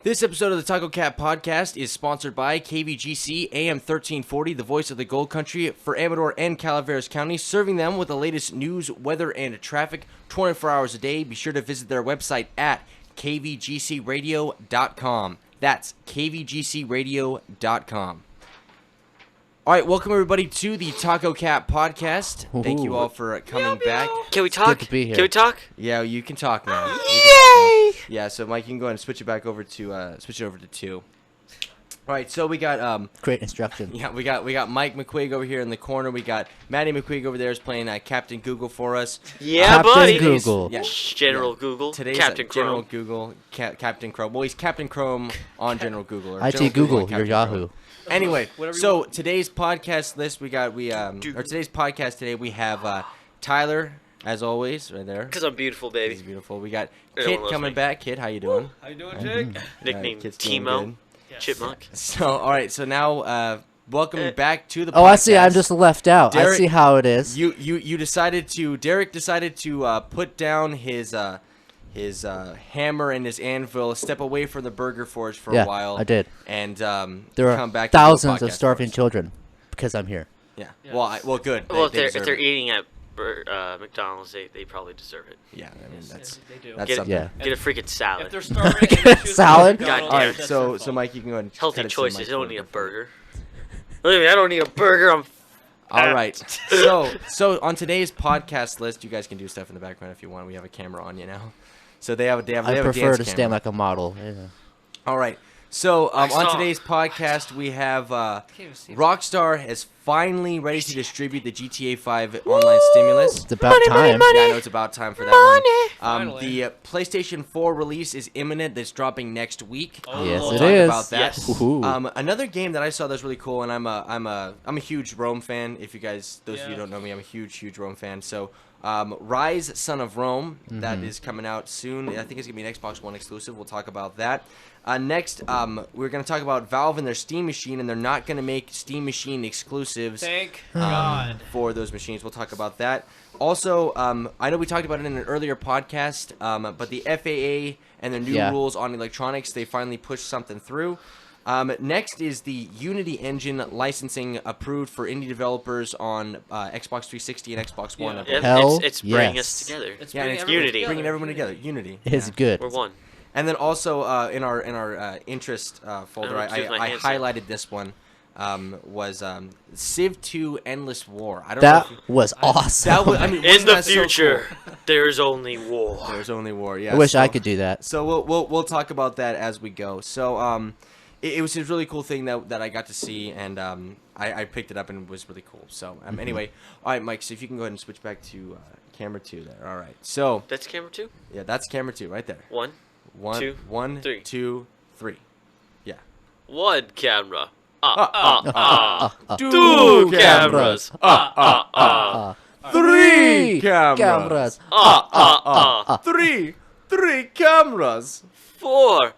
This episode of the TacoCat Podcast is sponsored by KVGC AM 1340, the voice of the Gold Country for Amador and Calaveras County, serving them with the latest news, weather, and traffic 24 hours a day. Be sure to visit their website at kvgcradio.com. That's kvgcradio.com. All right, welcome everybody to the TacoCat Podcast. Thank you all for coming back. Can we talk? Good to be here. Can we talk? Yeah, you can talk now. Yay! Yeah, so Mike, you can go ahead and switch it back over to switch it over to 2. All right, so we got Great instruction. yeah, we got Mike McQuigg over here in the corner. We got Maddie McQuigg over there is playing Captain Google for us. Yeah, Captain buddy. Google. Yeah, General Google. today's Captain General Chrome. Google, Captain Chrome. Well, he's Captain Chrome on General Google. Or IT General Google, on your Captain Yahoo. Chrome. Anyway, so today's podcast list or today's podcast today we have Tyler, as always, right there. Because I'm beautiful, He's baby. beautiful. We got Everyone Kit loves coming me. back. Kit, how you doing? How you doing, Jake? Nickname Kit's doing Timo. good. Chipmunk. So, all right. So now, welcome back to the podcast. Oh, I see. I'm just left out. I Derek- see how it is. Derek decided to put down his hammer and his anvil, step away from the Burger Forge for Yeah, a while. I did. And There come are back to do a thousands of podcast starving for us. children because I'm here. Yeah. Yes. Well, good. Well, if deserve they're it. eating at McDonald's, they probably deserve it. Yeah, I mean that's They do. that's Get it. something. Yeah. Get a freaking If salad. they're starving, and they choose Salad? McDonald's, God All damn right, that's so their fault. Mike, you can go ahead and Healthy cut it to the choices. mic They don't for need a me. burger. Look at me, I don't need a burger. I'm All right. So on today's podcast list, you guys can do stuff in the background if you want. We have a camera on you now. So they have a I dance prefer to camera. stand like a model. Yeah. All right. So on Rockstar. today's podcast, we have Can't even see Rockstar is finally ready to distribute the GTA 5 online stimulus. It's about time. Yeah, I know it's about time for that one. Finally. The PlayStation 4 release is imminent. That's dropping next week. Oh, Yes, We'll it talk is. about that. Yes. Woohoo. Another game that I saw that's really cool, and I'm a huge Rome fan. If you guys, those of you who Yeah. don't know me, I'm a huge Rome fan. So, Ryse, Son of Rome, that is coming out soon. I think it's gonna be an Xbox One exclusive. We'll talk about that. Next, we're gonna talk about Valve and their Steam machine, and they're not gonna make Steam machine exclusives Thank God. for those machines. We'll talk about that. Also, I know we talked about it in an earlier podcast, but the FAA and their new Yeah. rules on electronics, they finally pushed something through. Next is the Unity engine licensing approved for indie developers on Xbox 360 and Xbox One. Yeah. I believe. yeah, Hell it's bringing yes. us together. It's Yeah, and bringing it's everyone Unity. bringing together. everyone together. Unity. It's Yeah. good. We're one. And then also in our interest folder, I'm gonna keep my I hands up. highlighted this one. Was Civ 2 Endless War. I don't know. That If you, was awesome. that was, I mean, In wasn't the that so future, cool? there's only war. There's only war. Yeah. I wish so, I could do that. So we'll talk about that as we go. So it was a really cool thing that I got to see, and I picked it up and it was really cool. So anyway, all right, Mike. So if you can go ahead and switch back to camera 2 there. All right. So That's camera 2? yeah, that's camera 2 right there. One, two, one, three. 2, 3. Yeah. one camera. Two cameras. Three cameras. Cameras. Three cameras. Four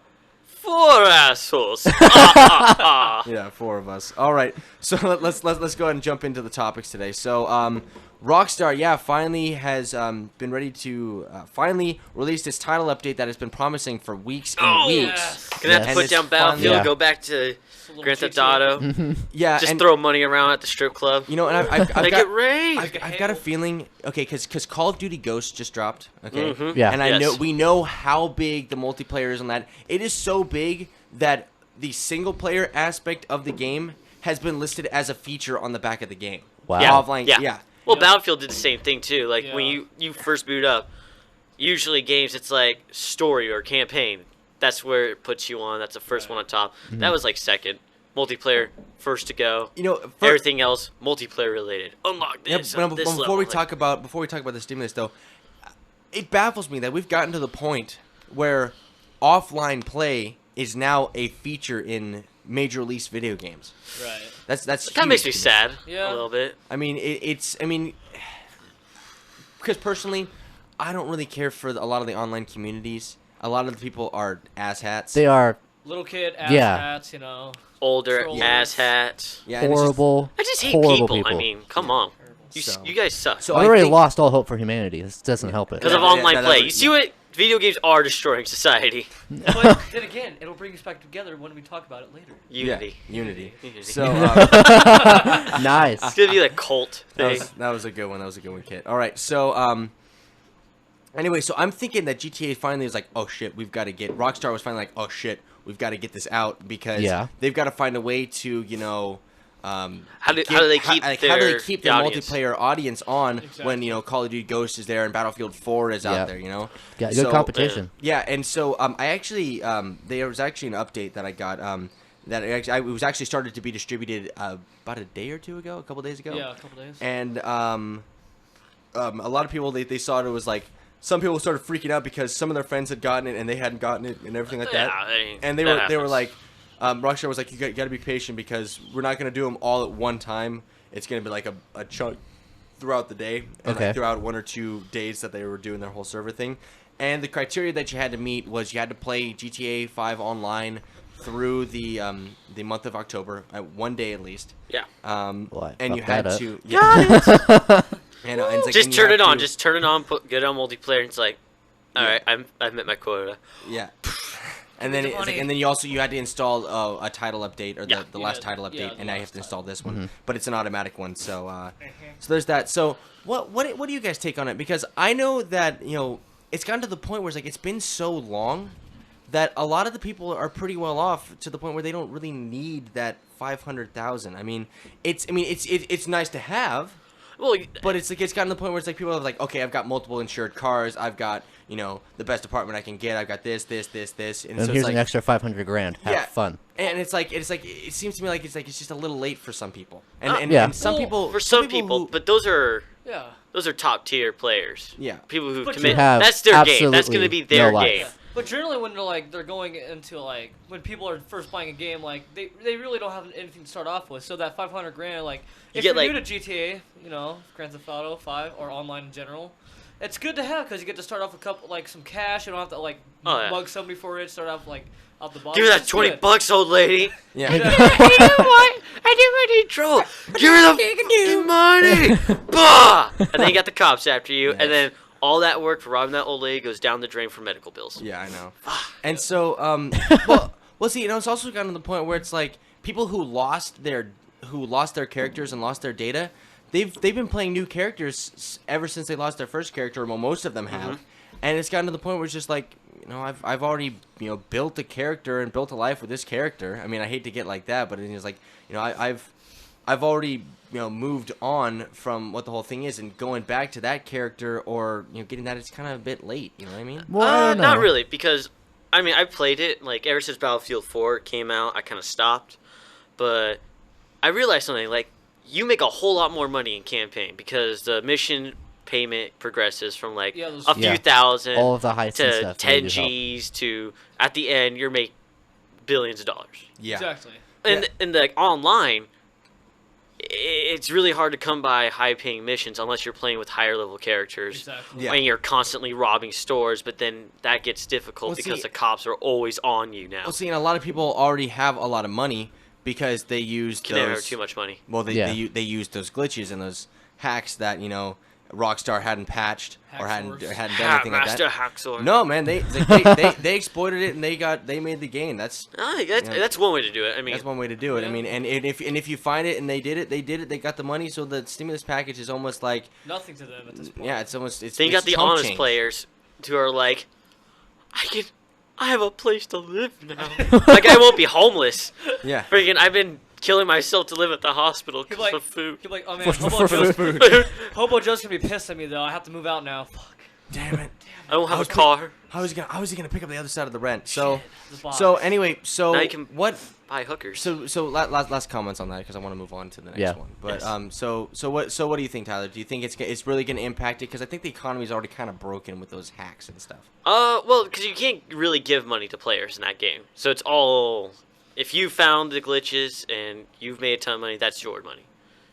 assholes. Yeah, 4 of us. All right, so let's go ahead and jump into the topics today. So, Rockstar, yeah, finally has been ready to finally release this title update that has been promising for weeks and Oh, weeks. yes. Gonna have And to put it's down Battlefield, finally- go back to little Grand Theft GTA. Auto, Yeah, just and throw money around at the strip club. you know, and I've Make got it rain. I've got a feeling, okay, because Call of Duty Ghosts just dropped, okay, Mhm. Yeah. and I Yes. know we know how big the multiplayer is on that. It is so big that the single player aspect of the game has been listed as a feature on the back of the game. Wow. Yeah. Offline, Yeah. Well, Yep. Battlefield did the same thing too. Like when Yeah. you first boot up, usually games it's like story or campaign. That's where it puts you on. That's the first one on top. That was like second. Multiplayer first to go. You know, Everything else multiplayer related. Unlock Yeah, this. but this before level. we Like, talk about the stimulus though, it baffles me that we've gotten to the point where offline play is now a feature in major release video games. Right. That's it kind of makes me huge to sad Yeah. a little bit. I mean, because personally, I don't really care for a lot of the online communities. A lot of the people are asshats. They are Little kid ass Yeah. hats, you know. Older Trolls. ass hats. Yeah, and it's just- horrible. I just hate horrible people. I mean, come on. You, So- you guys suck. So I've I already think- lost all hope for humanity. This doesn't help it. Because Yeah, of online that's play. what- You see what video games are destroying society. But then again, it'll bring us back together when we talk about it later. Unity. Yeah, Unity. Unity. So Nice. It's gonna be like cult thing. that was a good one. That was a good one, Kit. All right. So anyway, so I'm thinking that GTA finally is like, oh shit, we've got to get. Rockstar was finally like, oh shit, we've got to get this out because they've got to find a way to, you know. How do they keep their audience? multiplayer audience on Exactly. when, you know, Call of Duty Ghost is there and Battlefield 4 is out there, you know? Yeah, good competition. Yeah, and so I actually there was actually an update that I got that it was actually started to be distributed about a day or two ago, a couple days ago. Yeah, a couple days. And a lot of people they saw it was like some people started freaking out because some of their friends had gotten it and they hadn't gotten it and everything like that. And they were like. Rockstar was like, you got to be patient because we're not going to do them all at one time. It's going to be like a chunk throughout the day, and like throughout 1 or 2 days that they were doing their whole server thing. And the criteria that you had to meet was you had to play GTA 5 online through the month of October, 1 day at least. Yeah. And you had to. And it's like, just turn it on. Just turn it on. Get it on multiplayer. And it's like, all right, I've met my quota. Yeah. And then you had to install a title update or the last title update, and now you have to install this one. But it's an automatic one, so so there's that. So what do you guys take on it? Because I know that, you know, it's gotten to the point where it's like it's been so long that a lot of the people are pretty well off to the point where they don't really need that 500,000. I mean, it's nice to have. Well, But it's like it's gotten to the point where it's like people are like, okay, I've got multiple insured cars, I've got, you know, the best apartment I can get, I've got this, and And so here's it's like an extra 500 grand. Have fun. and it's like it seems to me like it's just a little late for some people, and some well, people for some people, but those are top tier players. Yeah. People who But commit. you have That's their game. That's absolutely gonna be their no life. game. But generally, when they're going into like when people are first buying a game, like they really don't have anything to start off with. So that 500 grand, like if you're new to GTA, you know, Grand Theft Auto 5 or online in general, it's good to have because you get to start off with some cash. You don't have to like mug somebody for it. Start off like out the bottom. Give me that $20, old lady. Yeah. You know what? I need trouble. Give me the fucking money. Bah! And then you got the cops after you, and then all that work for robbing that old lady goes down the drain for medical bills. Yeah, I know. And so, well, see, you know, it's also gotten to the point where it's like people who lost their characters and lost their data, they've been playing new characters ever since they lost their first character. Well, most of them have, and it's gotten to the point where it's just like, you know, I've already, you know, built a character and built a life with this character. I mean, I hate to get like that, but it's like, you know, I've already, you know, moved on from what the whole thing is, and going back to that character or, you know, getting that, it's kind of a bit late. You know what I mean? Well, I don't know. Not really, because I mean, I played it like ever since Battlefield 4 came out. I kind of stopped, but I realized something. Like, you make a whole lot more money in campaign because the mission payment progresses from like a few thousand all of the heists and to stuff 10 G's to at the end you're make billions of dollars. Yeah. Exactly. And in the online, it's really hard to come by high-paying missions unless you're playing with higher-level characters. Exactly. Yeah. And you're constantly robbing stores, but then that gets difficult because the cops are always on you now. Well, see, and a lot of people already have a lot of money because they use Can never those. have too much money. Well, they use those glitches and those hacks that, you know, Rockstar hadn't patched or hadn't done anything like Master that. Hacksaw. No, man, they exploited it and they made the game. That's one way to do it. I mean, that's one way to do it. Yeah. I mean, and if you find it and they did it, they got the money. So the stimulus package is almost like Nothing to them at this point. yeah, it's almost it's. then you it's got the chump honest change. players who are like, I have a place to live now. Like, I won't be homeless. Yeah. Freaking, I've been killing myself to live at the hospital He'd because be like, of food. he'd be like, oh man, Hobo Joe's gonna be pissed at me though. I have to move out now. Fuck. Damn it. I don't have a car. How is he gonna pick up the other side of the rent? So The box. so anyway, so Now you can what? buy hookers. So last comments on that because I want to move on to the next one. But Yes. so what do you think, Tyler? Do you think it's really gonna impact it? Because I think the economy is already kind of broken with those hacks and stuff. Well, because you can't really give money to players in that game. So it's all, if you found the glitches and you've made a ton of money, that's your money.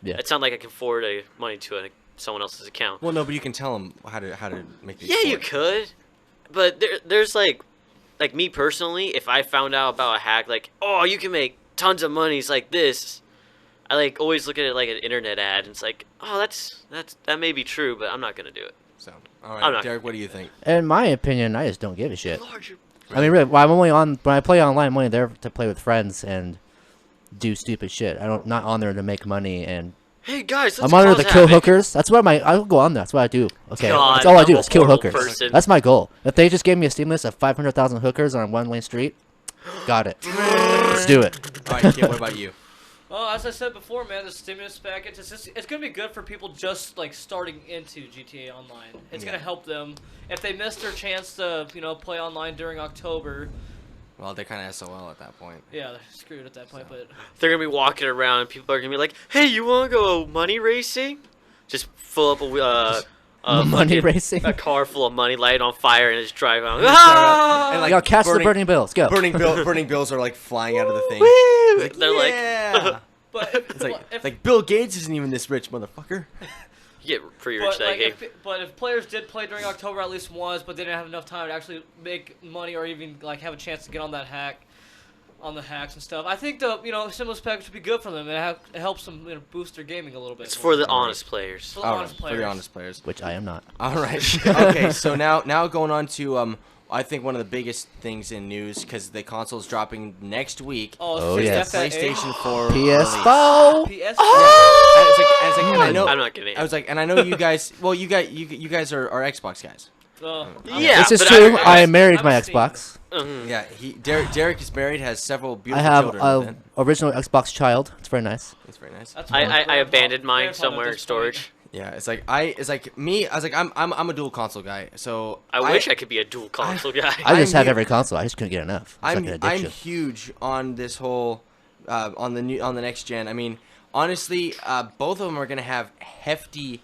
Yeah. It's not like I can forward money to someone else's account. Well, no, but you can tell them how to make these. Yeah, you could, but there's like me personally, if I found out about a hack, like, oh, you can make tons of monies like this, I always look at it like an internet ad, and it's like, oh, that may be true, but I'm not gonna do it. So All I'm right, not Derek, what do you think? In my opinion, I just don't give a shit. Larger. I mean, really, when I play online, I'm only there to play with friends and do stupid shit. I'm not on there to make money, and Hey guys, let's I'm on there to cause kill havoc. hookers. That's what I'll go on there. That's what I do. Okay, God, that's all I I'm do a is kill horrible hookers. person. That's my goal. If they just gave me a stimulus of 500,000 hookers on a one-lane street, got it. Let's do it. All right, Kid, what about you? Well, as I said before, man, the stimulus package it's gonna be good for people just like starting into GTA Online. It's gonna help them if they missed their chance to play online during October. Well, they're kind of SOL at that point. Yeah, they're screwed at that point. But They're gonna be walking around, and people are gonna be like, "Hey, you wanna go money racing?" Just fill up Money fucking- racing. a car full of money, light it on fire, and just drive out. And, Ah! like, Yo, catch the burning bills. Go. burning bills are like flying out of the thing. Woo! They're like, yeah. but It's like, if, like Bill Gates isn't even this rich, motherfucker. you get pretty rich but, that like, game. if players did play during October at least once, but they didn't have enough time to actually make money or even like have a chance to get on that on the hacks and stuff, I think the stimulus package would be good for them. It helps them boost their gaming a little bit. It's more. for the honest players. For the All honest right, players. for the honest players. Which I am not. All right. Okay, so now going on to I think one of the biggest things in news because the console's dropping next week. Oh, is yes. FAA? PlayStation 4 PS4. And PS4. I know. I'm not gonna. I was like, and I know you guys. Well, you guys are Xbox guys. Yeah, This is but true. I- I married I'm my a Steam. Xbox. Yeah, Derek is married, has several I beautiful have children. a man. original Xbox child. It's very nice. It's very nice. That's I fine. abandoned mine Grandfather somewhere at in this storage. Yeah, it's like me. I was like, I'm a dual console guy. So I wish I could be a dual console guy. I just I'm have hu- every console. I just couldn't get enough. It's like an I'm addiction. huge on this whole on the next gen. I mean, honestly, both of them are gonna have hefty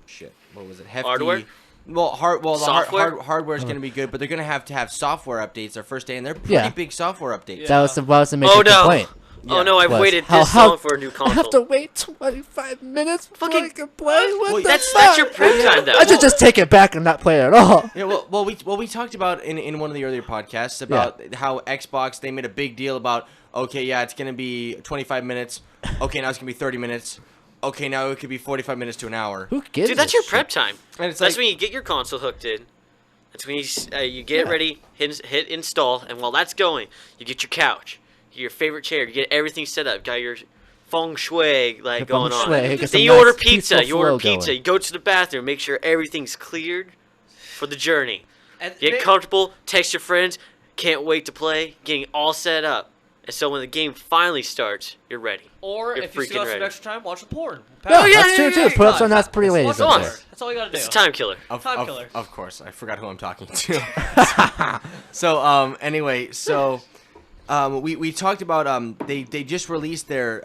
shit. What was it? Hefty Hardware? Well, Software? hardware is gonna be good, but they're gonna have to have software updates their first day, and they're pretty big software updates. That was the major Oh no! complaint. Oh no! I've Was waited how- this how- long for a new I console. have to wait 25 minutes before I Fucking- can play. What well, the That's fuck? your prep time, though. I should just take it back and not play it at all. Yeah, well, we talked about in one of the earlier podcasts about how Xbox, they made a big deal about, okay, yeah, it's gonna be 25 minutes. Okay, now it's gonna be 30 minutes. Okay, now it could be 45 minutes to an hour. Who gives Dude, that's a your shit? prep time. And it's That's like, when you get your console hooked in. That's when you get it ready, hit install, and while that's going, you get your couch, your favorite chair, you get everything set up, got your feng shui Your going feng on. shui, get Then some you nice order peaceful pizza. You order flow pizza. going. You go to the bathroom, make sure everything's cleared for the journey. And Get they- comfortable, text your friends, can't wait to play, getting all set up. And so when the game finally starts, you're ready. Or You're if you still freaking have some ready. extra time, watch the porn. Yeah, yeah, that's true yeah, too. yeah, Put up yeah. some nice pretty ladies Watch up the there. porn. That's all you gotta do. It's a time killer. Time killer. Of course, I forgot who I'm talking to. So anyway, so we talked about they just released their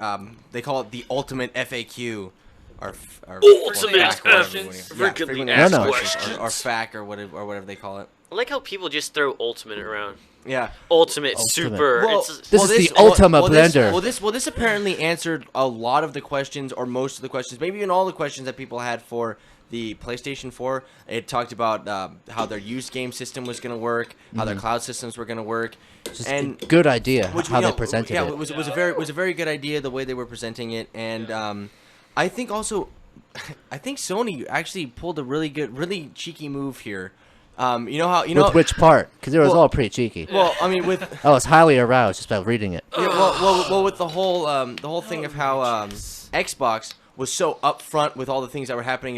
they call it the ultimate FAQ. Or Ultimate ask questions. Frequently asked questions. Or FAQ or whatever they call it. I like how people just throw ultimate around. Yeah. Ultimate, super. Well, It's, This is the ultimate blender. This apparently answered a lot of the questions, or most of the questions, maybe even all the questions that people had for the PlayStation 4. It talked about how their used game system was going to work, how their cloud systems were going to work, Just and a good idea which, how you they know, presented yeah, it. it was a very good idea the way they were presenting it, and I think also, I think Sony actually pulled a really cheeky move here. You know how With which part? Because it was Well- all pretty cheeky. well, I mean with. I was highly aroused just by reading it. Yeah, well, with the whole thing of how Xbox was so upfront with all the things that were happening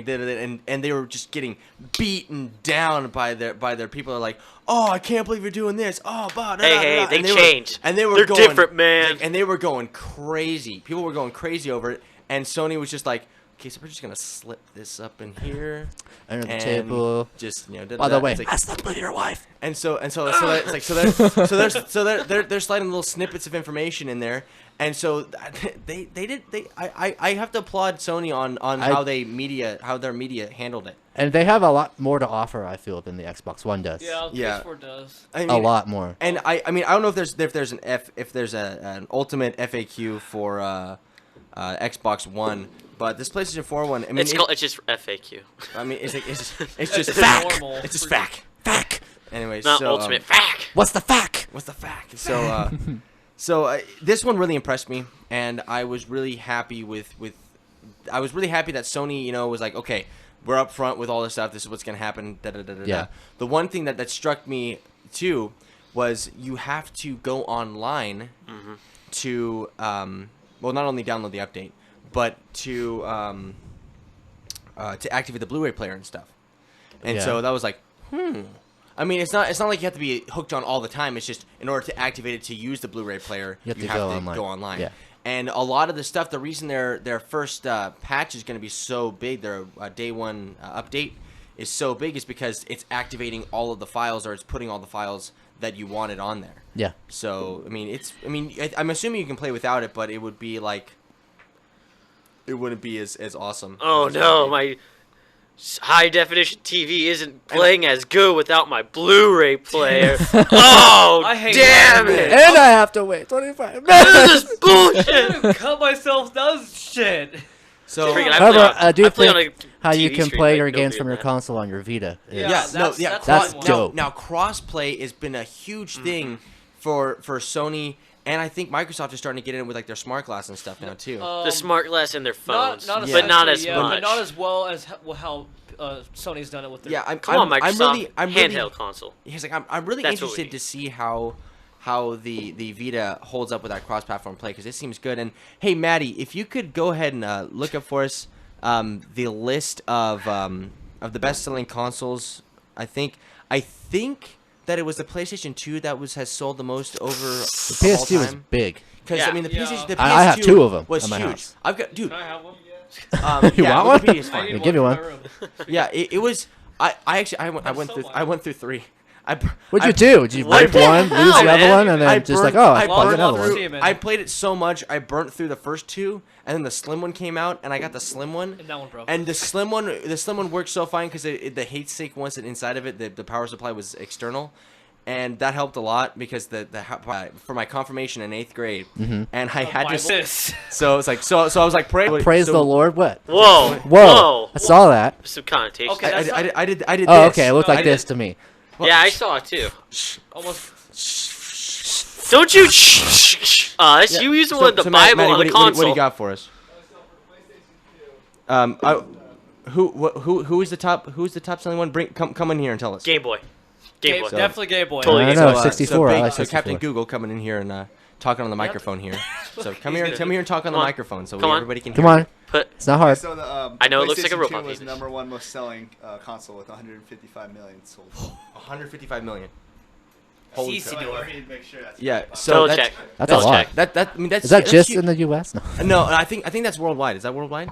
and they were just getting beaten down by their people. Are like, oh, I can't believe you're doing this. Oh, bah, da, da, da, Hey, da." they And changed. and they were They're going, different, man. like, and they were going crazy. People were going crazy over it, and Sony was just like, okay, so we're just gonna slip this up in here. Under the and table. Just By the way, it's like, I slept with your wife. and so it's like they're sliding little snippets of information in there, and so I have to applaud Sony on how their media handled it. And they have a lot more to offer, I feel, than the Xbox One does. Yeah, Yeah. PS4 does. I mean, A lot more. And I mean I don't know if there's an ultimate FAQ for Xbox One, but this PlayStation 4 one, I mean it's just FAQ. I mean it's just It's fact. normal. It's just fact. Fact. Anyways, Not so, ultimate fact. What's the fact? What's the fact? So, this one really impressed me, and I was really happy with I was really happy that Sony, was like, okay, we're up front with all this stuff. This is what's gonna happen. Yeah. The one thing that struck me too was you have to go online to well, not only download the update, but to activate the Blu-ray player and stuff. And so that was like, I mean, it's not like you have to be hooked on all the time. It's just in order to activate it to use the Blu-ray player, you have to go online. Yeah. And a lot of the stuff, the reason their first patch is going to be so big, their day one update is so big, is because it's activating all of the files, or it's putting all the files that you wanted on there. Yeah. So I mean, I'm assuming you can play without it, but it would be like, it wouldn't be as awesome. Oh no, my high definition TV isn't playing as good without my Blu-ray player. Oh, damn it! And I have to wait 25 minutes. This is bullshit. Cut myself down, shit. So, however, I do think how you can play your games from your console on your Vita. That's dope. Now, crossplay has been a huge thing for Sony, and I think Microsoft is starting to get in with like their smart glass and stuff now too. The smart glass in their phones, but not as much. But not as well as how Sony's done it with their. Come on, Microsoft. Handheld console. He's like, I'm really interested to see how the Vita holds up with that cross-platform play, because it seems good. And hey, Maddie, if you could go ahead and look up for us the list of the best-selling consoles. I think that it was the PlayStation 2 that has sold the most over the PS2 was big. Because I mean, the PS2 I have two of them was at my huge. house. I've got, dude. Can I have one? You want one? Fine. Give you one. Yeah, it was. I went through three. What'd you do? Did you break one, lose the other one, and then I bought another one? I played it so much, I burnt through the first two, and then the slim one came out, and I got the slim one. And that one broke. And the slim one worked so fine because the heat sink wasn't inside of it. The power supply was external, and that helped a lot because for my confirmation in 8th grade, and I had to. So it's like so I was like praise the Lord. What? Whoa! I saw that. Some connotation. Okay, I did. Oh, okay. It looked like this to me. Well, yeah, I saw it too. Almost. Don't you? That's you using the Bible Maddie, on the console. What do you got for us? Who is the top? Who's the top selling one? Come in here and tell us. Game Boy. Game Boy. Definitely Game Boy. Totally. I know, 64. I like 64. So Captain Google coming in here and talking on the microphone here. So come here and talk on the microphone so everybody can hear. Come on. It's not hard. So I know it looks like a robot. PlayStation 2 was number one most selling console with 155 million sold. 155 million. Holy cow. Let me make sure that's yeah. So check. That's a lot. Is that just in the U.S.? No, I think that's worldwide. Is that worldwide?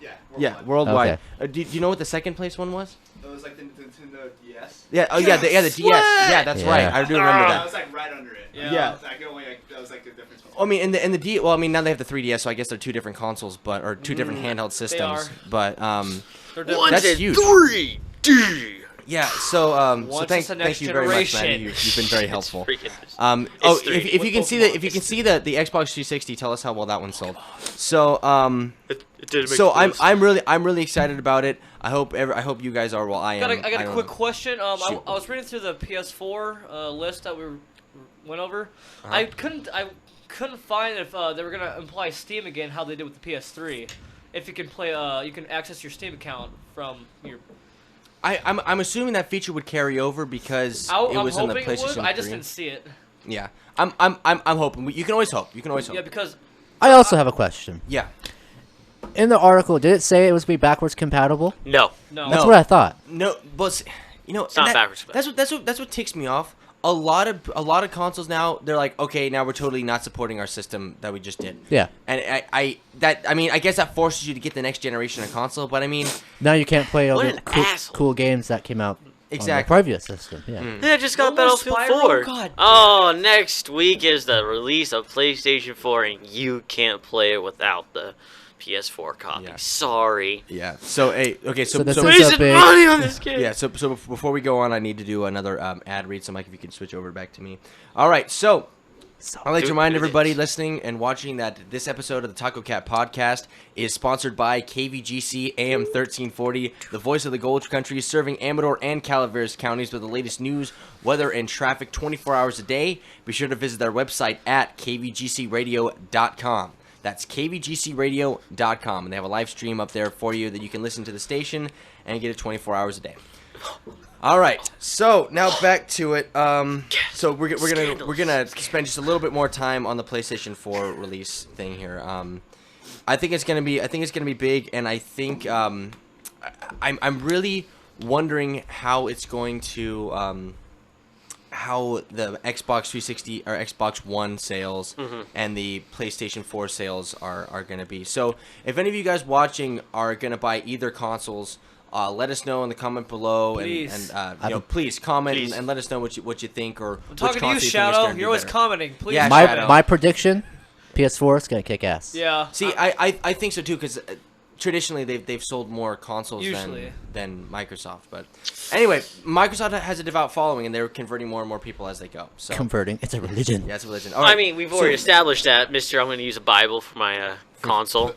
Yeah. Yeah, worldwide. Okay. Do you know what the second place one was? It was like the Nintendo DS. Yeah. Oh yeah. The DS. Yeah, that's right. I do remember that. I was like right under it. Yeah. That was like the difference. I mean, in the D. Well, I mean, now they have the 3DS, so I guess they're two different consoles, or two different handheld systems. But that's huge. 3 D. Yeah. So thank you very much, Maddie. You've been very helpful. If you can see the Xbox 360, tell us how well that one sold. So I'm really excited about it. I hope you guys are. Well, I am. I got a quick question. I was reading through the PS4 list that we went over. I couldn't find if they were gonna imply Steam again, how they did with the PS3. If you can play, you can access your Steam account from your. I'm assuming that feature would carry over because it was in the PlayStation 3. I just didn't see it. Yeah, I'm hoping. You can always hope. Yeah, because. I also have a question. Yeah. In the article, did it say it was going to be backwards compatible? No. That's what I thought. No, but it's not backwards compatible. That's what ticks me off. A lot of consoles now, they're like, okay, now we're totally not supporting our system that we just did. Yeah. And I guess that forces you to get the next generation of console, but I mean, now you can't play all the cool games that came out on the previous system. Yeah. Yeah, just got Battlefield 4. God, next week is the release of PlayStation 4 and you can't play it without the PS4 copy. Yeah. Sorry. Yeah. So okay. So wasting money on this game. Yeah. So before we go on, I need to do another ad read. So Mike, if you can switch over back to me. All right. So I'd like to remind everybody listening and watching that this episode of the TacoCat Podcast is sponsored by KVGC AM 1340, the voice of the Gold Country, serving Amador and Calaveras counties with the latest news, weather, and traffic 24 hours a day. Be sure to visit their website at kvgcradio.com. That's kvgcradio.com, and they have a live stream up there for you that you can listen to the station and get it 24 hours a day. All right, so now back to it. So we're gonna spend just a little bit more time on the PlayStation 4 release thing here. I think it's gonna be big, and I think I'm really wondering how it's going to how the Xbox 360 or Xbox One sales and the PlayStation 4 sales are going to be. So if any of you guys watching are going to buy either consoles, let us know in the comment below. Please. And please comment and let us know what you think, or I'm talking to you, Shadow. You're always commenting. Please. Yeah, My prediction, PS4 is going to kick ass. Yeah. See, I think so too, because traditionally they've sold more consoles than Microsoft. But anyway, Microsoft has a devout following, and they're converting more and more people as they go. So Converting, it's a religion. yeah, it's a religion. All right. I mean, we've already established that, Mister. I'm going to use a Bible for my console.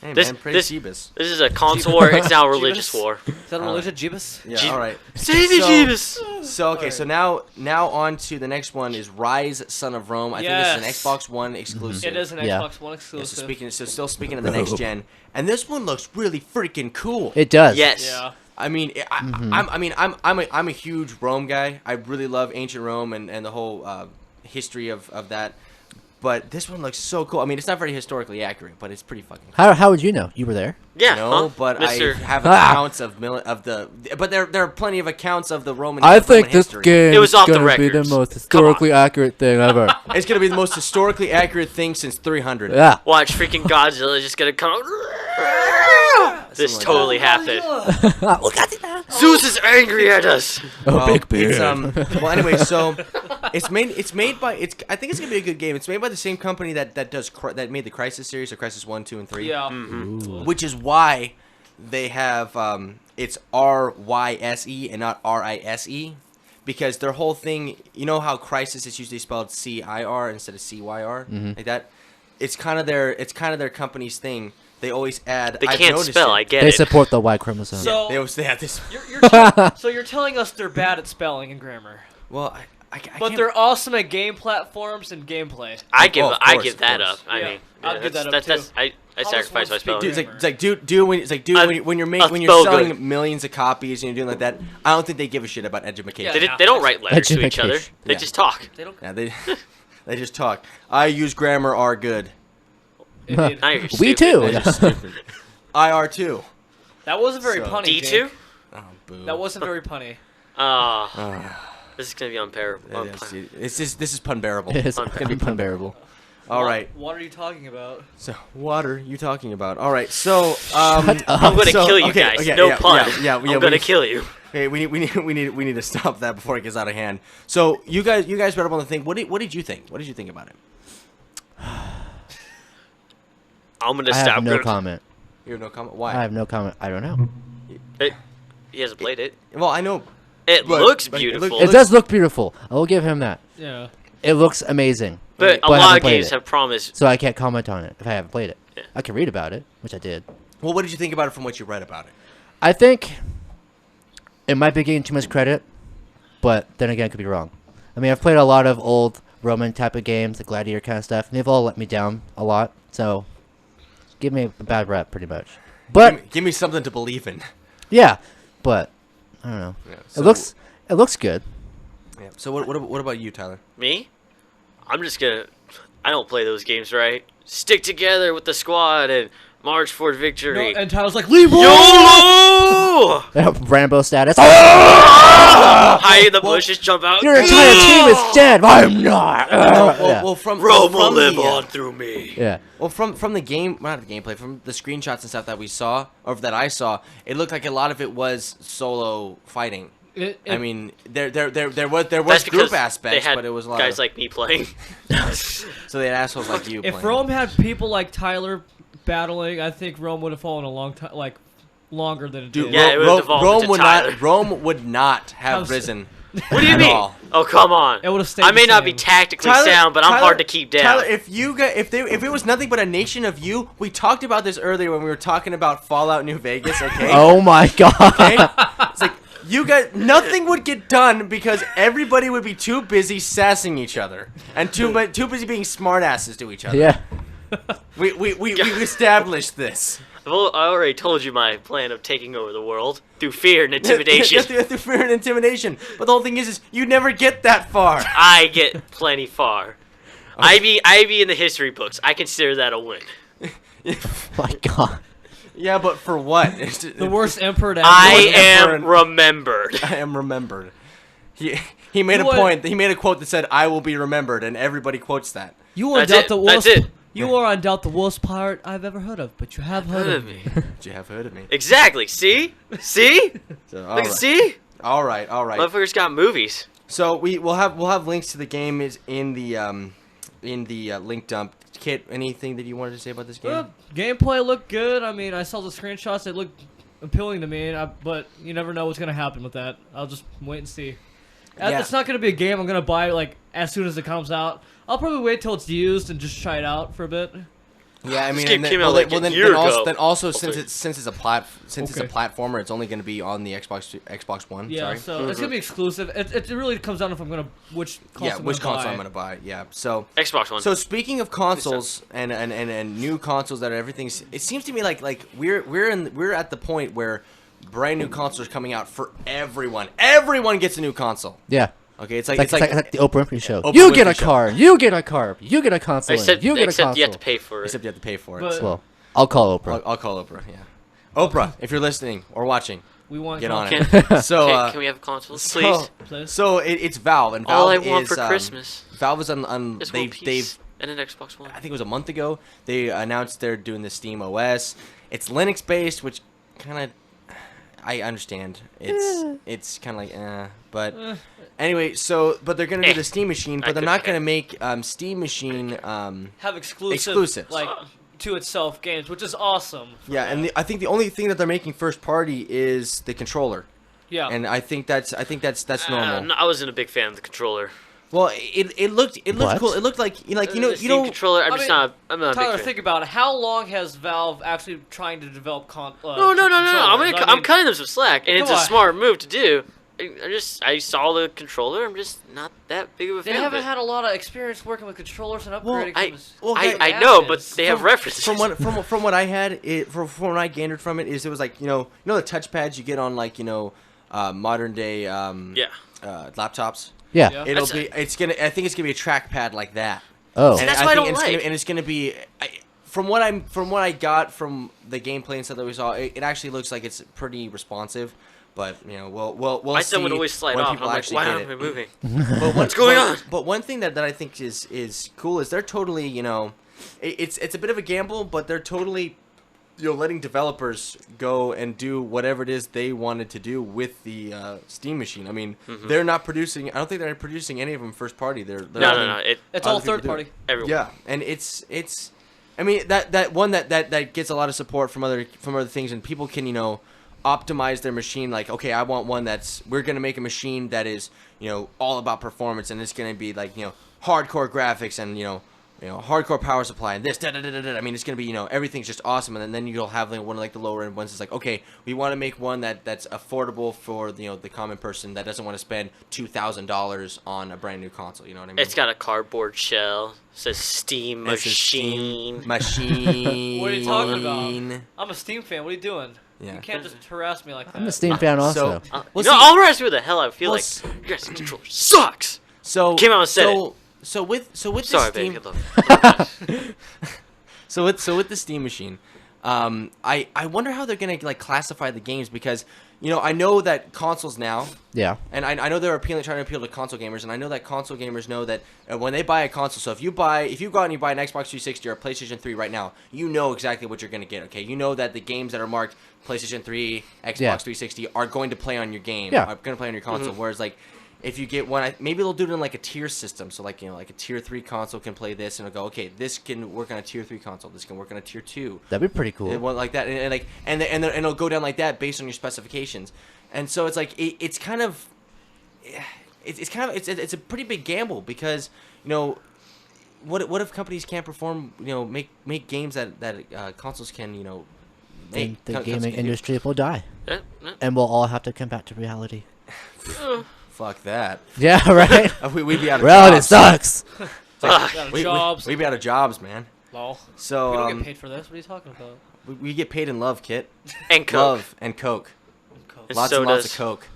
Hey, This- man, praise this- Jeebus. This is a console war. It's now a religious Jeebus? war. Is that a religion, Jeebus? Yeah, all right. Save me, So- Jeebus! So okay, so now on to the next one is Ryse, Son of Rome. I think this is an Yes. Xbox One exclusive. It is an Yeah. Xbox One Yeah, exclusive. so still speaking of the next gen, and this one looks really freaking cool. It does. Yes. Yeah. I mean, I'm a huge Rome guy. I really love ancient Rome and the whole history of that. But this one looks so cool. I mean, it's not very historically accurate, but it's pretty fucking cool. How would you know? You were there. Yeah. No, huh? but Mister. I have accounts of the. But there are plenty of accounts of the Roman. I Roman think this history. game It was is off the going to be the records. most Come historically accurate thing ever. It's gonna be the most historically accurate thing since 300. Yeah. Watch, freaking Godzilla just gonna come. This Something like totally happened. Look at that. Zeus is angry at us. Oh, big beard. It's, well, anyway, so it's made by I think it's gonna be a good game. It's made by the same company that made the Crisis series, so Crisis 1, 2, and 3. Yeah. Which is why they have it's RYSE and not RISE, because their whole thing, you know how Crisis is usually spelled CIR instead of CYR, like that. It's kind of their company's thing. They always add. They I've can't noticed spell. it. I get They it. support the Y chromosome. So They always have this. so you're telling us they're bad at spelling and grammar, Well, I but can't, they're awesome at game platforms and gameplay. I give of I course, give of that course. up. I Yeah, mean, I'll give that up, that's too. I How does sacrifice one my speak spelling. Dude, grammar? it's like dude, when you're spell selling good. millions of copies and you're doing like that, I don't think they give a shit about education. Yeah. They don't write letters to each other. Education. They Yeah. just talk. They don't. Yeah, they just talk. I use grammar R good. Indeed. Now you're We stupid. too. They're just stupid. IR two. That wasn't very So- punny. D2? Jake. Oh, boo. That wasn't very punny. This is gonna be unbearable. This is pun bearable. It's gonna be unbearable. All right. What are you talking about? So what are you talking about? All right. So I'm gonna kill you guys. No pun. I'm gonna kill you. Hey, we need to stop that before it gets out of hand. So you guys read up on the thing. What did you think? What did you think about it? I'm gonna I stop. Oh, have no comment. You have no comment. Why? I have no comment. I don't know. He hasn't played it. Well, I know. It But, looks like, it beautiful. It does look beautiful. I will give him that. Yeah. It looks amazing. but a I lot haven't of played games it. have promised. So I can't comment on it if I haven't played it. Yeah. I can read about it, which I did. Well, what did you think about it from what you read about it? I think it might be getting too much credit, but then again, I could be wrong. I mean, I've played a lot of old Roman type of games, the Gladiator kind of stuff, and they've all let me down a lot. So, give me a bad rep, pretty much. But Give me something to believe in. yeah, but I don't know. Yeah, It looks good. Yeah. So what about you, Tyler? Me? I'm just gonna. I don't play those games right. Stick together with the squad and march for victory. And Tyler's like, Leroy! YOLO! Rambo status. Hide in the bushes, jump out. Your entire team is dead. I'm not. Yeah. Well, from Rome will from live the, on through me. Yeah. Well, from the game, not the gameplay, from the screenshots and stuff that we saw, or that I saw, it looked like a lot of it was solo fighting. I mean, there was That's group because aspects, they had but it was a lot guys of, like me playing. so they had assholes like you. If playing. Rome had people like Tyler battling, I think Rome would have fallen a long time, like longer than it Dude, did. Yeah, it would've devolved Rome into would Tyler. not. Rome would not have How's- risen. What do you at mean? all. Oh, come on. It would've stayed I may the not be same. tactically sound, but I'm hard to keep down. Tyler, if it was nothing but a nation of you, we talked about this earlier when we were talking about Fallout New Vegas. Okay. Oh my god. Okay? It's like you guys, nothing would get done because everybody would be too busy sassing each other and too busy being smartasses to each other. Yeah. We established this. Well, I already told you my plan of taking over the world through fear and intimidation. through fear and intimidation. But the whole thing is you never get that far. I get plenty far. I be in the history books. I consider that a win. My God. Yeah, but for what? The worst emperor to ever. I am remembered. I am remembered. He made a point. He made a quote that said, "I will be remembered," and everybody quotes that. You are That's the it. worst. That's it. You are undoubtedly the worst pirate I've ever heard of, but you have heard of me. But you have heard of me. Exactly. See? See? So, Look, see? All right. Motherfuckers got movies. So we'll have links to the game is in the link dump. Kit, anything that you wanted to say about this game? Well, gameplay looked good. I mean, I saw the screenshots. They looked appealing to me, but you never know what's gonna happen with that. I'll just wait and see. Yeah. It's not gonna be a game I'm gonna buy like as soon as it comes out. I'll probably wait till it's used and just try it out for a bit. Yeah, I mean, game came out like a year ago. Then also Okay. since it's a platformer, it's only going to be on the Xbox One. Yeah, Sorry. so it's gonna be exclusive. It really comes down to if I'm gonna which console. Which console I'm going to buy. Yeah. So Xbox One. So speaking of consoles and new consoles that are everything's, it seems to me like we're at the point where brand new consoles are coming out for everyone. Everyone gets a new console. Yeah. Okay, it's It's like like the Oprah Winfrey show. Oprah You get a Winfrey show. car. You get a car. You get a console. except You get a console. you have to pay for it. except you have to pay for it. But- So Well, I'll call Oprah. I'll call Oprah. Yeah, Oprah, if you're listening or watching, We want get on consoles. it. So can we have consoles, please? Please. So it's Valve, and Valve All I want is, for Christmas Valve is on is World they've Peace and an Xbox One. I think it was a month ago they announced they're doing the Steam OS. It's Linux based, which kind of I understand. It's kind of like but anyway. So but they're gonna do the Steam machine, but they're not gonna make Steam machine Have exclusives. like to itself games, which is awesome. for yeah, them. and I think the only thing that they're making first party is the controller, yeah. and I think that's normal. No, I wasn't a big fan of the controller. Well, it looked What? cool. It looked like you The know Steam controller. I'm I just mean, not. I'm not a Tyler, big fan. think about it. How long has Valve actually trying to develop No. controllers? I'm cutting them some slack, and it's a Come on. smart move to do. I saw the controller. I'm just not that big of a They fan of haven't it. had a lot of experience working with controllers and upgrading them. I know, but they have references. From what I had, from what I gathered from it is it was like you know the touchpads you get on like modern day laptops. Yeah. Yeah. I think it's gonna be a trackpad like that. Oh. See, that's what I don't it's like. and it's gonna be from what I got from the gameplay and stuff that we saw, it actually looks like it's pretty responsive. But we'll My see son would always slide when off. people I'm like, actually why get aren't it. we moving? But What's going on? But one thing that I think is cool is they're totally it's a bit of a gamble, but they're totally letting developers go and do whatever it is they wanted to do with the Steam machine. I mean, they're not producing. I don't think they're producing any of them first party. They're No. letting It's other all people third do it. party. Everyone. Yeah, and it's. I mean that one that gets a lot of support from other things, and people can optimize their machine. Like, okay, I want one we're gonna make a machine that is all about performance, and it's gonna be like hardcore graphics and hardcore power supply and this. I mean, it's gonna be everything's just awesome, and then you'll have one of like the lower end ones. It's like, okay, we want to make one that's affordable for the common person that doesn't want to spend $2,000 on a brand new console. You know what I mean? It's got a cardboard shell. It says Steam It's a Machine. Steam machine. What are you talking about? I'm a Steam fan. What are you doing? Yeah. You can't just harass me like that. I'm a Steam fan also. Well, I'll rest who the hell I feel well, like. Your guys' controller sucks. So Came out and said it. So with Sorry, the baby. Steam, Good luck. so with the Steam machine, I wonder how they're gonna like classify the games because I know that consoles now, Yeah. and I know they're trying to appeal to console gamers, and I know that console gamers know that when they buy a console, so if you go out and you buy an Xbox 360 or a PlayStation 3 right now, you know exactly what you're gonna get. Okay, you know that the games that are marked PlayStation 3, Xbox 360 are going to play on your game. Yeah. Are going to play on your console. Whereas like if you get one, maybe they'll do it in like a tier system. So like like a tier 3 console can play this, and it'll go, okay, this can work on a tier 3 console. This can work on a tier 2. That'd be pretty cool. It went like that, and it'll go down like that based on your specifications. And so it's like it's kind of it's a pretty big gamble because what if companies can't perform make games that consoles can Then make the consoles gaming can do. industry will die. Yeah, yeah. And we'll all have to come back to reality. Fuck that. Yeah, right? We'd be out of Reality jobs. sucks. Got We, jobs. we'd be out of jobs, man. Lol. So We don't get paid for this. What are you talking about? we get paid in love, Kit. And Coke. Love and Coke. And Lots and lots of Coke.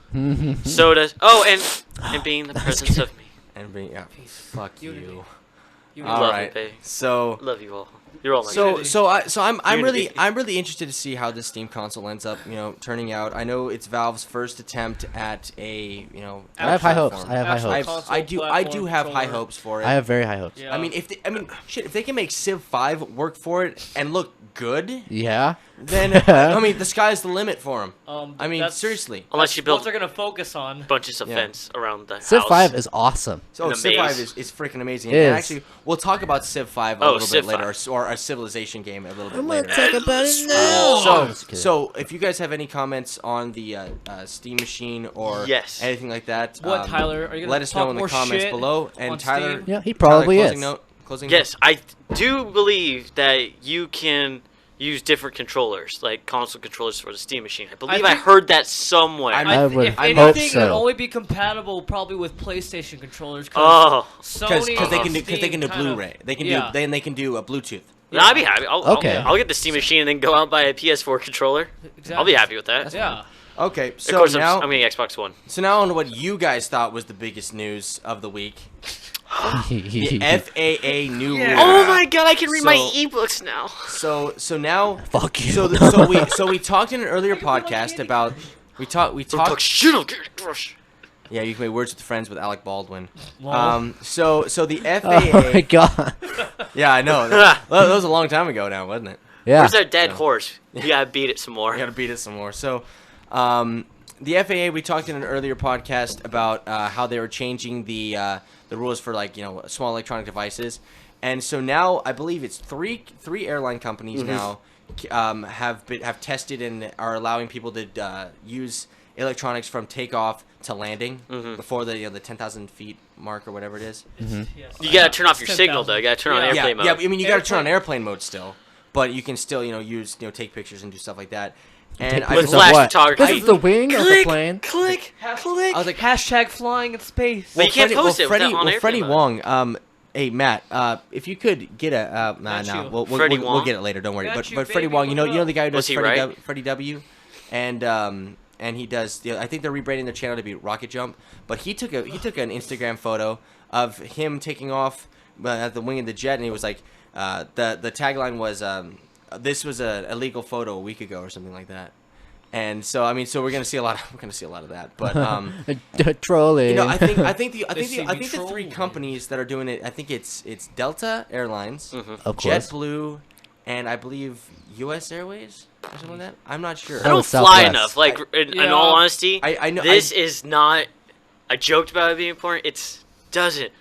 Sodas. Oh, and being the presence of me. And fuck Unity. you. You All love right. you, babe. So Love you all. You're all my I'm Unity. really interested to see how this Steam console ends up, turning out. I know it's Valve's first attempt at a, I have high hopes. platform. I have high Actual hopes. console, I do platform, have high controller. hopes for it. I have very high hopes. Yeah. I mean, if they can make Civ 5 work for it and look good, Yeah. then the sky's the limit for them. I mean, that's- seriously. Unless you What build they're gonna focus on. bunches of Yeah. fence around the Civ house. 5 is awesome. So An Civ 5 amaze. is freaking amazing. It And is. actually, we'll talk about Civ 5 a Oh, little Civ bit later, 5. or a Civilization game a little bit I'm later. gonna talk about it now. So if you guys have any comments on the Steam machine or Yes. anything like that, What, Tyler? Are you gonna let us talk know in the more comments shit below. And on Tyler, Steam? Yeah, he probably Tyler, closing is. note. Closing Yes, I do believe that you can use different controllers, like console controllers for the Steam machine. I believe I think- heard that somewhere. I would if hope anything, so. it'd only be compatible probably with PlayStation controllers. Oh, because Sony they and can do Steam do kind of- Blu-ray. They can yeah. they can do a Bluetooth. I'd be happy. Okay. I'll get the Steam machine and then go out and buy a PS4 controller. Exactly. I'll be happy with that. Yeah. Okay, Of so course, now I'm getting Xbox One. on to what you guys thought was the biggest news of the week. The FAA New Rules. Oh my god, I can read my So- ebooks now. So now Fuck you. so we talked in an earlier podcast about we talked Shit, I'll get it, Rush. yeah, you can make words with friends with Alec Baldwin. Lol. So the Oh FAA my god. yeah, I know. That was a long time ago now, wasn't it? Yeah. Where's that dead horse? You gotta beat it some more. I gotta beat it some more. So, the FAA, we talked in an earlier podcast about how they were changing the rules for small electronic devices, and so now I believe it's three airline companies now have tested and are allowing people to use electronics from takeoff to landing before the 10,000 feet mark or whatever it is. Yes. You gotta turn off your 10,000. signal though. You gotta turn on Yeah. airplane mode. Yeah. I mean, you gotta turn on Airplane- airplane mode still, but you can still use take pictures and do stuff like that. And I With Pictures believe- of flash what? photography. This is the wing of the Click, plane. click, click. I was like, Hashtag flying in space. But you can't post it Freddie, without on Freddie airplane mode. Wong. Hey Matt, if you could get a Got you. we'll Freddie we'll Wong? get it later. Don't worry. Got But you, Freddie baby, Wong, you look know it the guy who does Was he Freddie, right? Freddie W, and he does. I think they're rebranding their channel to be Rocket Jump. But he took an Instagram photo of him taking off at the wing of the jet, and he was like, the tagline was, "This was a illegal photo a week ago" or something like that. And so we're gonna see a lot of that. But Trolling. I think the see me three trolling. companies that are doing it. I think it's Delta Airlines, Of course. JetBlue, and I believe U.S. Airways or something like that. I'm not sure. I don't was fly Southwest. enough. Like, in Yeah. all honesty, I know this is not. I joked about it being important. It doesn't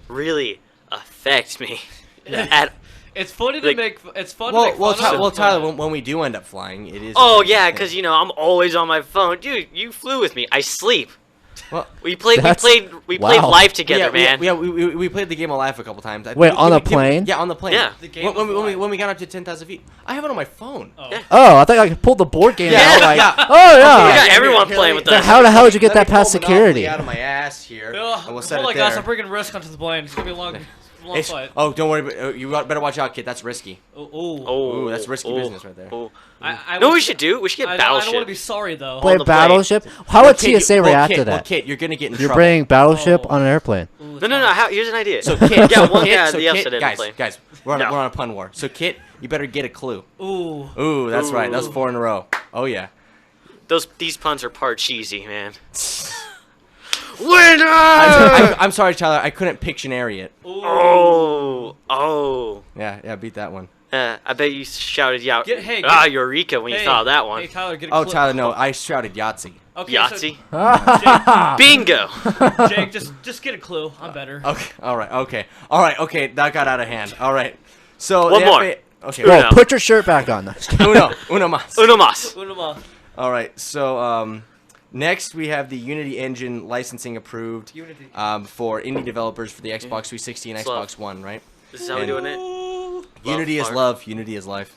really affect me at. It's funny to Like- make. It's fun to make fun of. Tyler, when we do end up flying, it is. Oh yeah, because I'm always on my phone, dude. You flew with me. I sleep. well, We played Wow. life together, man. we played the game of life a couple times. Wait, on a plane? Yeah, on the plane. Yeah. The game When of life. we got up to 10,000 feet, I have it on my phone. Oh. Yeah. Oh, I thought I could pull the board game Yeah, out. Like, yeah. oh We yeah. got everyone playing with Then us. how the hell did you get Let that me pull past Monopoly security? out of my ass here. Ugh, and we'll set oh my it gosh, there. I'm bringing risk onto the plane. It's gonna be a long flight. Oh, don't worry. But, better watch out, kid. That's risky. Oh, Ooh, that's risky business right there. Oh. I No, we should do. We should get I don't want to Battleship. be sorry though. Play the plane. Battleship? How would Kid, TSA react to Well, that? Kid, you're gonna get in You're trouble. bringing Battleship Oh. on an airplane. Ooh, No. Here's an idea. So Kit, Yeah, one guy so the Kit, upside down plane. guys, we're on No. a pun war. So Kit, you better get a clue. Ooh. Ooh, that's right. That's Ooh. 4 in a row. Oh yeah. These puns are part cheesy, man. Winner! I'm sorry, Tyler. I couldn't Pictionary it. Oh. Yeah, beat that one. I bet you shouted out, Hey, Eureka when you thought of that one. Hey Tyler, get a Oh, clip. Tyler, no, I shouted Yahtzee. Okay, Yahtzee. Bingo. So, Jake, just get a clue. I'm better. Okay, all right, okay. That got out of hand. All right. So One the more. Okay. Bro, Uno. put your shirt back on. Uno mas. Uno mas. Unuma. All right. So next we have the Unity engine licensing approved Unity. for indie developers for the Xbox 360 and Slow. Xbox One, right? This is how we're doing it. Unity is Love, love. Unity is life.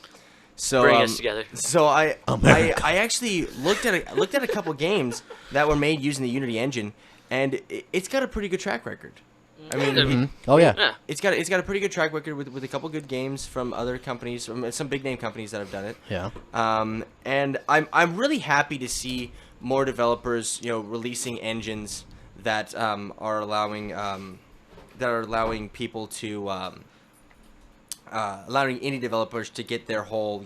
So Bring us together. So I America. I actually looked at a couple games that were made using the Unity engine, and it's got a pretty good track record. I mean, Mhm. Oh yeah. Yeah. it's got a pretty good track record with a couple good games from other companies, from some big name companies that have done it. Yeah. And I'm really happy to see more developers, releasing engines that are allowing people to allowing indie developers to get their whole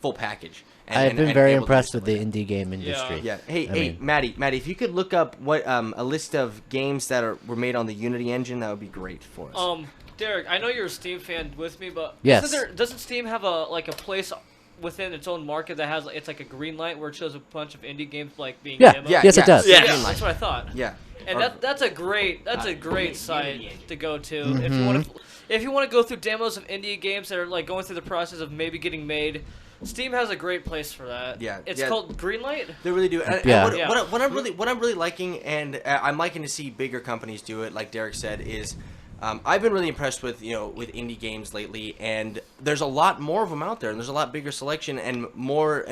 full package. I've been very impressed with the indie game industry. Yeah. Hey, I mean- Maddie, if you could look up what a list of games that were made on the Unity engine, that would be great for us. Derek, I know you're a Steam fan with me, but Yes. doesn't Steam have a place within its own market that has it's like a green light where it shows a bunch of indie games like being Yeah. demoed? Yes, it does. Yeah. Yeah, that's what I thought. Yeah. And that's a great site to go to Mhm. if you want to go through demos of indie games that are like going through the process of maybe getting made. Steam has a great place for that. Yeah, It's yeah. called Greenlight. They really do. And Yeah. what I'm really liking, and I'm liking to see bigger companies do it, like Derek said, is I've been really impressed with with indie games lately, and there's a lot more of them out there, and there's a lot bigger selection, and more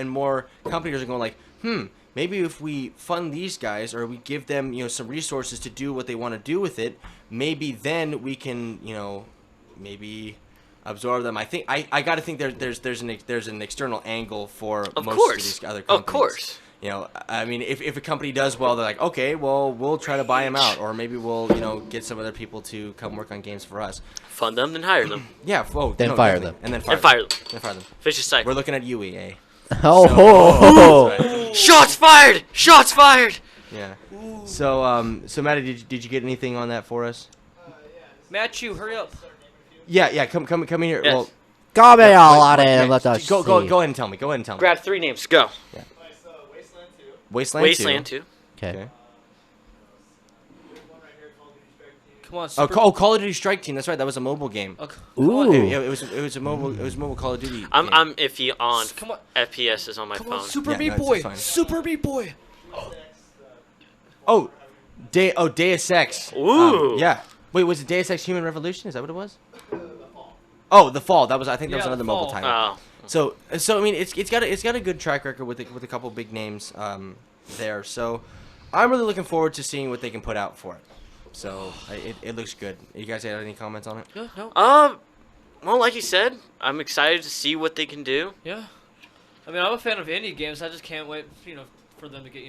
companies are going like, maybe if we fund these guys or we give them some resources to do what they want to do with it, maybe then we can maybe absorb them. I think I got to think there's an external angle for most of these other companies. Of course. I mean, if a company does well, they're like, okay, well, we'll try to buy them out, or maybe we'll get some other people to come work on games for us. Fund them, then hire them. Yeah. Then fire them. and then And fire fire them. Then fire them. Vicious cycle. We're looking at you, EA. Oh. Shots fired! Shots fired! Yeah. So Maddie, did you get anything on that for us? Matthew, hurry up. Yeah. Come in here. Yes. Well, Come here, let wait, us go see. ahead and tell me. Go ahead and tell me. Grab 3 names. Go. Wasteland 2. Wasteland 2. Okay. Come on. Call of Duty Strike Team. That's right. That was a mobile game. Okay. Ooh. It was a mobile Call of Duty. Game. I'm iffy on Come on. FPS on my Come phone. on, Super Yeah, Meat no, it's Boy. fine. Super Meat Boy. Deus Ex. Ooh. Yeah. Wait, was it Deus Ex Human Revolution? Is that what it was? Oh, The Fall. I think that was Yeah, another The mobile Fall. title. Oh. So I mean, it's got a good track record with a couple big names there. So I'm really looking forward to seeing what they can put out for it. So it looks good. You guys have any comments on it? Yeah, no. Well, like you said, I'm excited to see what they can do. Yeah. I mean, I'm a fan of indie games. I just can't wait, for them to get,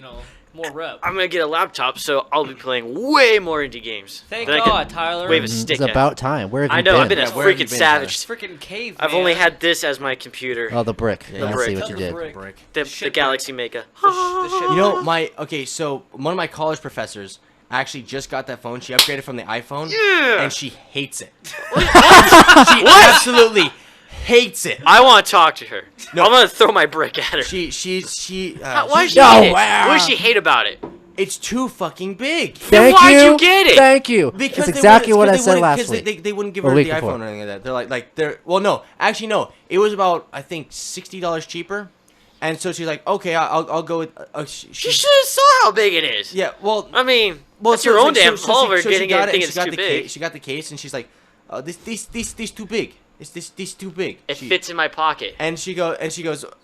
more rep. I'm gonna get a laptop, so I'll be playing way more indie games. Thank than I God, can Tyler. wave a It's stick at. about time. Where have you I know, been? I've been a Yeah, where have you freaking been, savage. It's freaking cave. I've only had this as my computer. Oh, the brick. Yeah, I the see brick. what you The did. brick. the shit Galaxy Mega. the shit So one of my college professors actually just got that phone. She upgraded from the iPhone, Yeah. and she hates it. She absolutely hates it. I want to talk to her. No. I'm gonna throw my brick at her. She Why does she No, hate it? wow. What does she hate about it? it's too fucking big. Then Thank why'd you. you get it? Thank you. Because That's exactly what I said last because week. they wouldn't give Or her week the before. iPhone or anything like that. They're well, no, actually no. It was about I think $60 cheaper, and so she's like, okay, I'll go with. She should have saw how big it is. Yeah, well, I mean, well, it's your own damn Culver she getting got anything it, that's she got too the big. Case, she got the case, and she's like, this too big. It's this too big. It She- fits in my pocket. And she goes.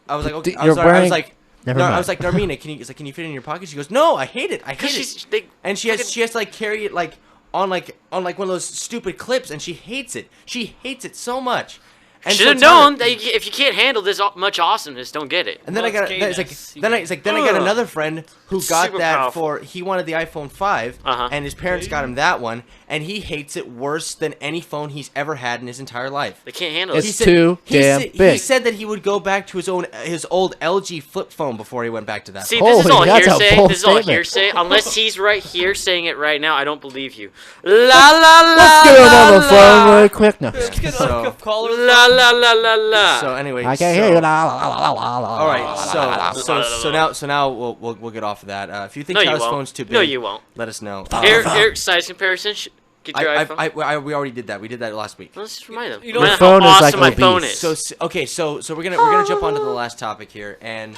I was like, okay. I You're was, I was wearing- like, Never no, mind. I was like, Darmina, can you fit it in your pocket? She goes, no, I hate it. I hate Because it. she's big. And she has to like carry it like on one of those stupid clips, and she hates it. She hates it so much. And Should have so tell her- known that if you can't handle this much awesomeness, don't get it. And then Well, I got it's then it's gayness. like then I got Ugh. another friend who got Super that powerful. he wanted the iPhone 5 Uh-huh. and his parents got him that one, and he hates it worse than any phone he's ever had in his entire life. They can't handle It's it. too damn He big. said that he would go back to his old LG flip phone before he went back to that. See, phone. this is Holy, all that's a hearsay. bold This is all statement. hearsay. Unless he's right here saying it right now, I don't believe you. La la la. Let's get him on the la, phone la. really quick. No. Let's get So- a caller. La la la la la. So anyway, I can't so- hear you. La, la, la, la, la, All right, so now we'll get off of that. If you think No, you Tyler's won't. phone's too big, No, you won't. let us know. Here, size comparison. Get your iPhone. We already did that. We did that last week. Let's just remind them. You know- Remind Your them how phone is like awesome my phone obese. is. So we're gonna jump onto the last topic here, and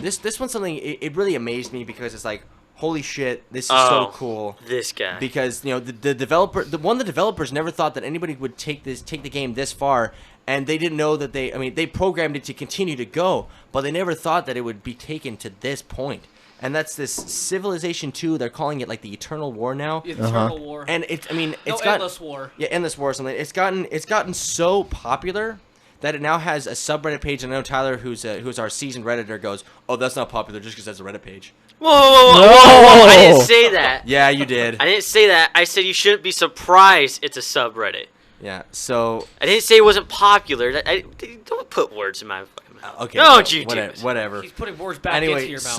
this one's something it really amazed me because it's like, holy shit, this is so Oh. cool. This guy. Because the developers never thought that anybody would take the game this far, and they didn't know that they programmed it to continue to go, but they never thought that it would be taken to this point. and that's this Civilization 2. They're calling it like the Eternal War now. Eternal War. And it's Endless War. Yeah, Endless War or something. It's gotten so popular that it now has a subreddit page. And I know Tyler, who's our seasoned Redditor, goes, "Oh, that's not popular just because that's a Reddit page." Whoa, I didn't say that. Yeah, you did. I didn't say that. I said you shouldn't be surprised it's a subreddit. Yeah, so... I didn't say it wasn't popular. Don't put words in my fucking mouth. Okay. Don't you do it. Whatever. He's putting words back into your mouth.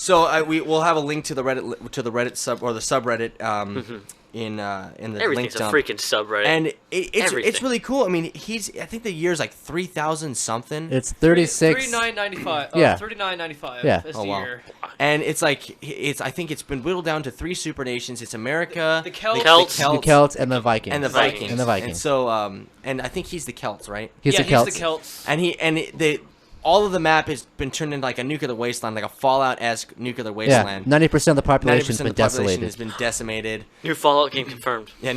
We'll have a link to the Reddit sub or the subreddit in the link Everything's a freaking subreddit. And it's really cool. I mean, I think the year's like 3,000 something. It's 36. $39.95. Yeah. $39.95. Yeah. Is Oh, the wow. year. And I think it's been whittled down to 3 super nations. It's America, The Celts. The Celts and the Vikings. and the Vikings. Vikings. And so and I think he's the Celts, right? He's yeah, the Celts. he's the Celts. And all of the map has been turned into like a nuclear wasteland, like a Fallout-esque nuclear wasteland. 90% of the population 90% has of been the population desolated. has been decimated. New Fallout game confirmed. Yeah,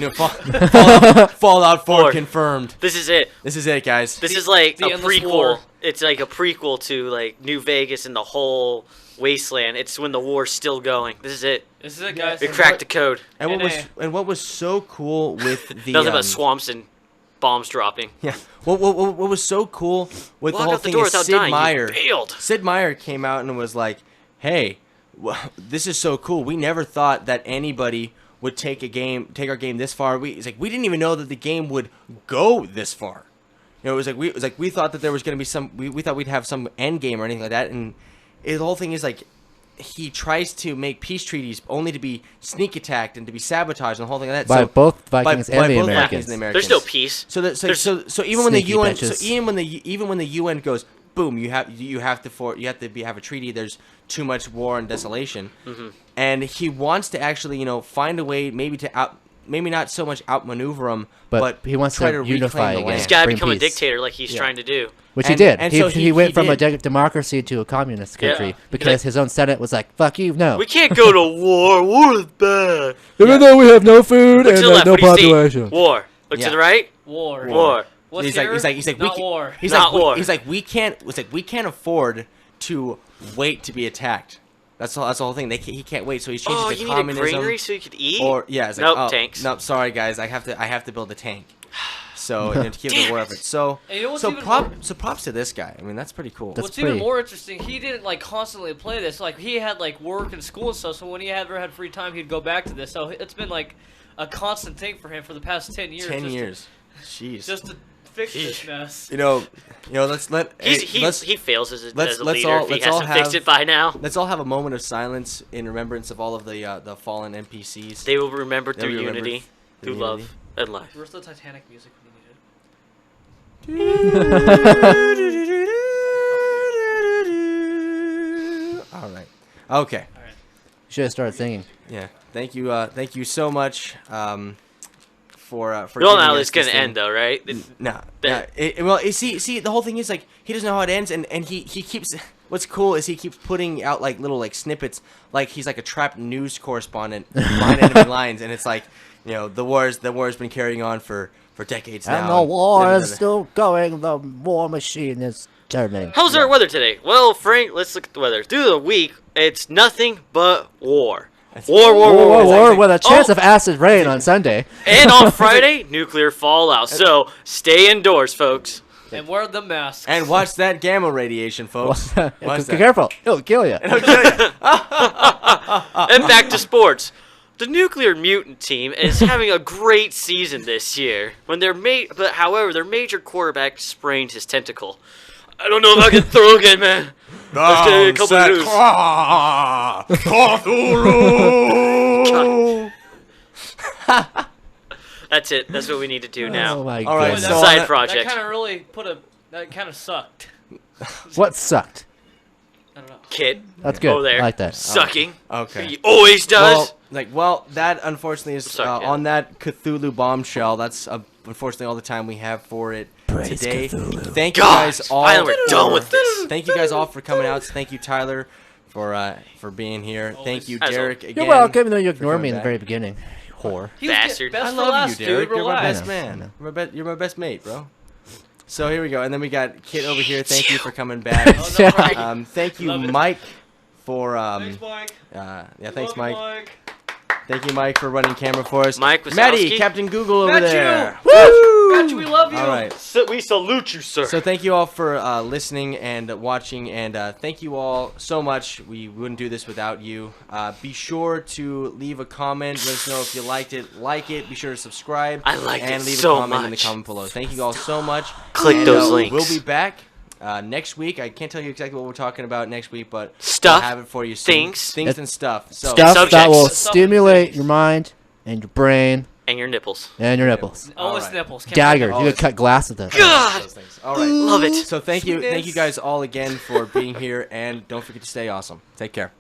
Fallout 4 confirmed. This is it. This is it, guys. This is like the a Endless prequel. War. It's like a prequel to like New Vegas and the whole wasteland. It's when the war's still going. This is it. This is it, guys. We cracked the code. And what was so cool with the Nothing but swamps and bombs dropping. yeah. What was so cool with the Walk whole out the thing door is without Sid dying. Meier. You failed. Sid Meier came out and was like, "Hey, this is so cool. We never thought that anybody would take our game this far. We didn't even know that the game would go this far. You know, it was like we thought that there was going to be we thought we'd have some end game or anything like that. And the whole thing is like he tries to make peace treaties only to be sneak attacked and to be sabotaged and the whole thing like that. By both Vikings by and the both Americans. Vikings and the Americans. There's no peace. So even when the Sneaky UN bitches. even when the UN goes boom, you have to have a treaty. There's too much war and desolation, and he wants to actually find a way maybe not so much outmaneuver them, but he wants try to reclaim unify the again. land. He's got to Bring become a peace. dictator like he's trying to do. Which And- he did. and so He went he from a did. democracy to a communist country Yeah. because his own Senate was like, "Fuck you, no." We can't go to war. War is bad. Even though we have no food Look to the left. no What do you see? population. War. Look Yeah. to the right. War. War. What's He's here? like Not war. He's Not like war. he's like we can't afford to wait to be attacked. That's the whole thing. He can't wait, so he's changing Oh, to you need a communism. granary so you could eat? Or yeah, it's like Nope, oh, tanks. Nope, sorry guys, I have to build a tank. So to keep the war effort. So And you know what's even props to this guy. I mean that's pretty cool. That's What's even pretty- more interesting, he didn't constantly play this. Like he had work and school and stuff. So when he ever had free time, he'd go back to this. So it's been a constant thing for him for the past 10 years. 10 years. Jeez. Just to fix this mess. Let's He fails as a let's leader all- if he let's all hasn't fixed have- it by now. let's all have a moment of silence in remembrance of all of the fallen NPCs. They will remember through They'll be remembered unity, through through love, unity. and life. Where's the Titanic music we needed? All right. Okay. Should have started singing. Yeah. Thank you so much for We all giving know how us it's gonna this thing. end, though, right? No. See, the whole thing is he doesn't know how it ends, and he keeps. What's cool is he keeps putting out little snippets, like he's like a trapped news correspondent behind enemy lines, and it's the war's been carrying on for decades now. And the war da, da, is da. still going. The war machine is turning. How's our weather today? Well, Frank, let's look at the weather. Through the week, it's nothing but war. War. With a chance Oh. of acid rain on Sunday. And on Friday, nuclear fallout. So stay indoors, folks. And wear the mask. And watch that gamma radiation, folks. Watch Be that. careful. It'll kill you. And back to sports. The nuclear mutant team is having a great season this year. However, their major quarterback sprained his tentacle. I don't know if I can throw again, man. Let's get a couple of news. That's it. That's what we need to do now. Oh my All right, goodness. so Side that- project. That kind of really that kind of sucked. What sucked? I don't know. Kid. That's good. Over there. I like that. Sucking. Okay. He always does. Well, that unfortunately is Sorry, yeah. on that Cthulhu bombshell. That's unfortunately all the time we have for it Praise today. Cthulhu. Thank you God, guys all. finally we're done with this. Thank you guys all for coming out. Thank you, Tyler, for being here. Thank you, As Derek. always. Again. You're welcome, even though you for ignored me in coming the very back. beginning. Whore. He was Bastard. best I for love last, you, Derek. dude. You're my Relax. best man. You're my best mate, bro. So here we go, and then we got Kit over here. Thank you for coming back. Oh, no, right. Thank you, Love it. Mike, for Thanks, Mike. Thanks, Love you, Mike. Thank you, Mike, for running camera for us. Mike Wazowski. Maddie, Captain Google over Matthew! there. Matthew, we love you. All right. We salute you, sir. So thank you all for listening and watching, and thank you all so much. We wouldn't do this without you. Be sure to leave a comment. Let us know if you liked it. Like it. Be sure to subscribe. I liked and it leave so a comment much. in the comment below. Thank you all so much. Click And, those links. We'll be back next week. I can't tell you exactly what we're talking about next week, but Stuff, I'll have it for you soon. things. And stuff. So Stuff that Subjects. will Stuff stimulate and your mind and your brain And your nipples. and your nipples. Always Alright. nipples. Can't Dagger. forget. You could cut glass with it. God! those things. All right. Love it. So thank you Sweetness. guys all again for being here, and don't forget to stay awesome. Take care.